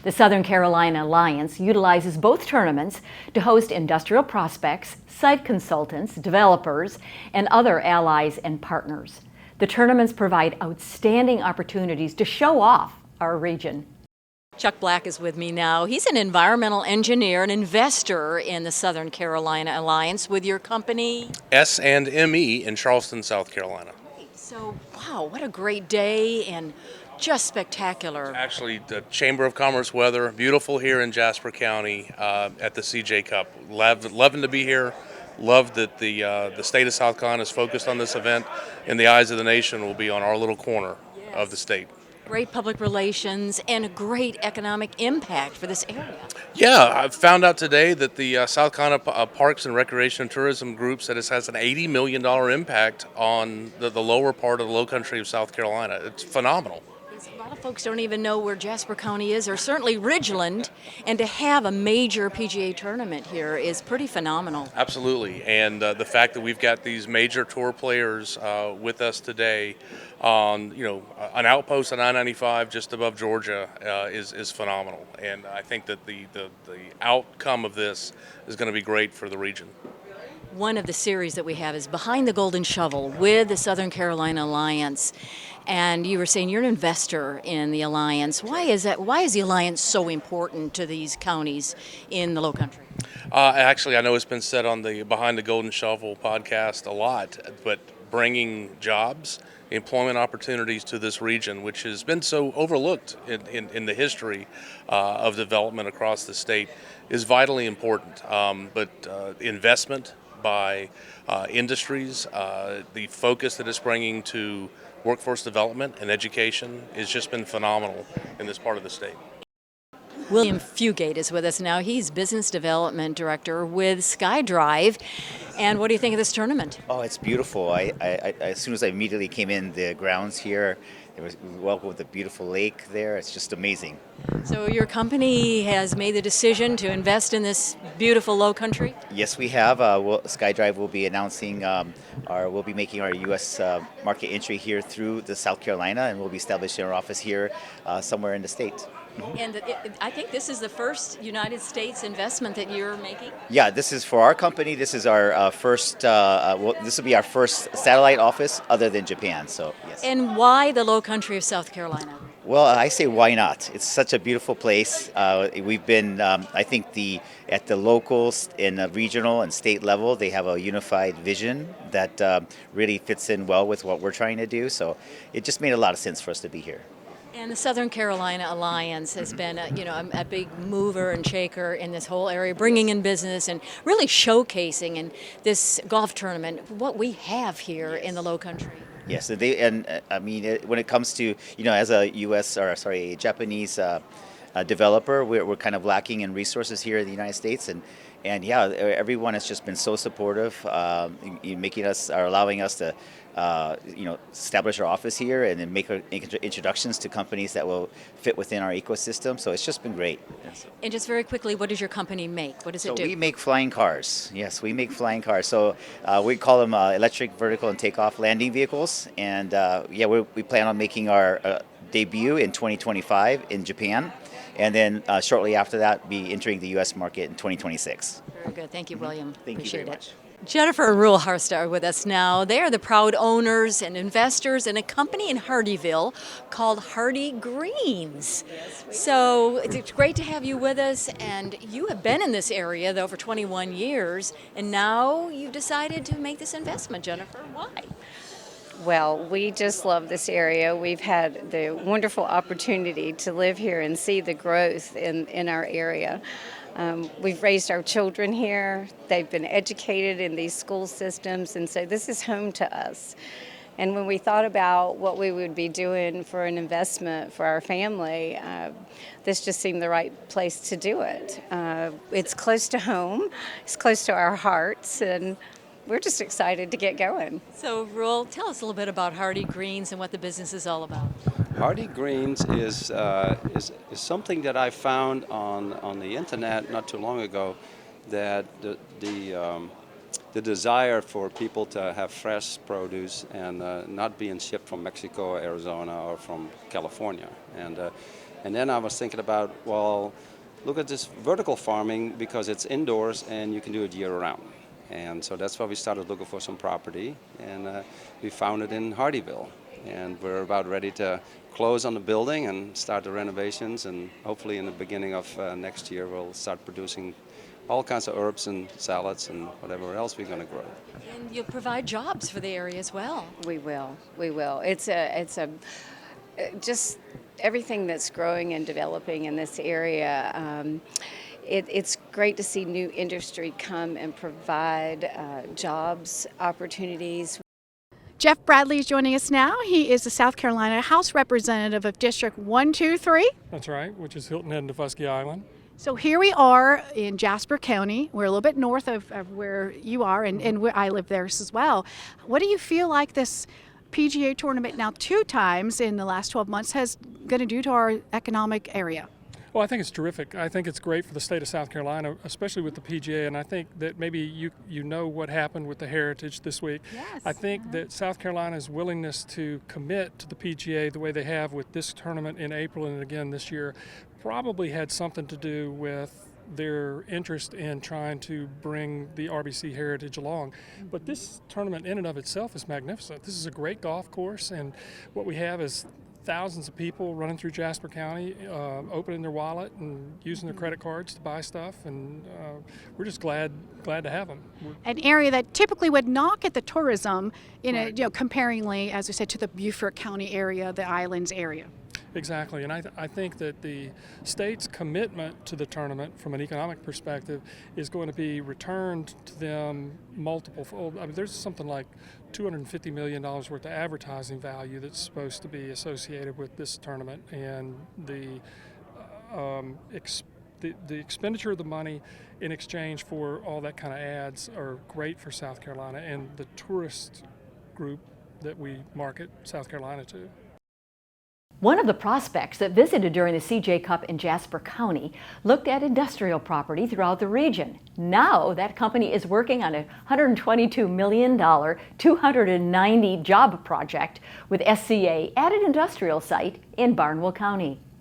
The Southern Carolina Alliance utilizes both tournaments to host industrial prospects, site consultants, developers, and other allies and partners. The tournaments provide outstanding opportunities to show off our region. Chuck Black is with me now. He's an environmental engineer, an investor in the Southern Carolina Alliance with your company S&ME in Charleston, South Carolina. So, wow, what a great day and just spectacular. Actually, the Chamber of Commerce weather, beautiful here in Jasper County at the CJ Cup. Loving to be here. Love that the state of South Carolina is focused on this event, and the eyes of the nation will be on our little corner of the state. Great public relations and a great economic impact for this area. Yeah, I found out today that the South Carolina Parks and Recreation and Tourism Group said it has an $80 million impact on the lower part of the Lowcountry of South Carolina. It's phenomenal. A lot of folks don't even know where Jasper County is, or certainly Ridgeland, and to have a major PGA tournament here is pretty phenomenal. Absolutely, and the fact that we've got these major tour players with us today on an outpost on I-95 just above Georgia is phenomenal, and I think that the outcome of this is going to be great for the region. One of the series that we have is Behind the Golden Shovel with the Southern Carolina Alliance. And you were saying you're an investor in the Alliance. Why is that? Why is the Alliance so important to these counties in the Lowcountry? Actually, I know it's been said on the Behind the Golden Shovel podcast a lot, but bringing jobs, employment opportunities to this region, which has been so overlooked in the history of development across the state, is vitally important. But investment by industries, the focus that it's bringing to workforce development and education has just been phenomenal in this part of the state. William Fugate is with us now. He's Business Development Director with Skydrive. And what do you think of this tournament? Oh, it's beautiful. I as soon as I immediately came in the grounds here, it was welcome with the beautiful lake there. It's just amazing. So your company has made the decision to invest in this beautiful low country? Yes, we have. Skydrive will be announcing we'll be making our U.S. Market entry here through the South Carolina, and we'll be establishing our office here somewhere in the state. And I think this is the first United States investment that you're making? Yeah, this is for our company. This is our first, this will be our first satellite office other than Japan, so yes. And why the low country of South Carolina? Well, I say why not? It's such a beautiful place. We've been, I think, at the local and regional and state level, they have a unified vision that really fits in well with what we're trying to do. So it just made a lot of sense for us to be here. And the Southern Carolina Alliance has been a big mover and shaker in this whole area, bringing in business and really showcasing in this golf tournament what we have here in the Lowcountry. Yes, I mean, when it comes to, as a Japanese developer, we're kind of lacking in resources here in the United States, and yeah, everyone has just been so supportive, allowing us to establish our office here and then make introductions to companies that will fit within our ecosystem. So it's just been great. Yes. And just very quickly, what does your company make? What does it do? So we make flying cars. Yes, we make flying cars. So we call them electric vertical and takeoff landing vehicles. And we plan on making our debut in 2025 in Japan. And then shortly after that, be entering the U.S. market in 2026. Very good. Thank you, William. Thank you very much. Jennifer and Roel Harsta are with us now. They are the proud owners and investors in a company in Hardeeville called Hardee Greens. So it's great to have you with us, and you have been in this area though for 21 years, and now you've decided to make this investment, Jennifer. Why? Well, we just love this area. We've had the wonderful opportunity to live here and see the growth in our area. We've raised our children here. They've been educated in these school systems, and so this is home to us. And when we thought about what we would be doing for an investment for our family, this just seemed the right place to do it. It's close to home, it's close to our hearts, and we're just excited to get going. So, Roel, tell us a little bit about Hardee Greens and what the business is all about. Hardee Greens is something that I found on the internet not too long ago, that the desire for people to have fresh produce and not being shipped from Mexico, Arizona, or from California. And And then I was thinking about, well, look at this vertical farming because it's indoors and you can do it year round. And so that's why we started looking for some property, and we found it in Hardeeville. And we're about ready to close on the building and start the renovations, and hopefully in the beginning of next year we'll start producing all kinds of herbs and salads and whatever else we're going to grow. And you'll provide jobs for the area as well. We will. It's just everything that's growing and developing in this area. It's great to see new industry come and provide jobs, opportunities. Jeff Bradley is joining us now. He is the South Carolina House Representative of District 123. That's right, which is Hilton and Fugate Island. So here we are in Jasper County. We're a little bit north of where you are, and where I live there as well. What do you feel like this PGA tournament, now 2 times in the last 12 months, has going to do to our economic area? Well, I think it's terrific. I think it's great for the state of South Carolina, especially with the PGA, and I think that maybe you know what happened with the Heritage this week. Yes. I think that South Carolina's willingness to commit to the PGA the way they have with this tournament in April and again this year probably had something to do with their interest in trying to bring the RBC Heritage along. But this tournament in and of itself is magnificent. This is a great golf course, and what we have is thousands of people running through Jasper County, opening their wallet and using their credit cards to buy stuff, and we're just glad to have them. An area that typically would not get the tourism in Right. comparingly, as we said, to the Beaufort County area, the islands area. Exactly, and I think that the state's commitment to the tournament from an economic perspective is going to be returned to them multiple fold. I mean, there's something like $250 million worth of advertising value that's supposed to be associated with this tournament, and the expenditure of the money in exchange for all that kind of ads are great for South Carolina and the tourist group that we market South Carolina to. One of the prospects that visited during the CJ Cup in Jasper County looked at industrial property throughout the region. Now that company is working on a $122 million, 290 job project with SCA at an industrial site in Barnwell County.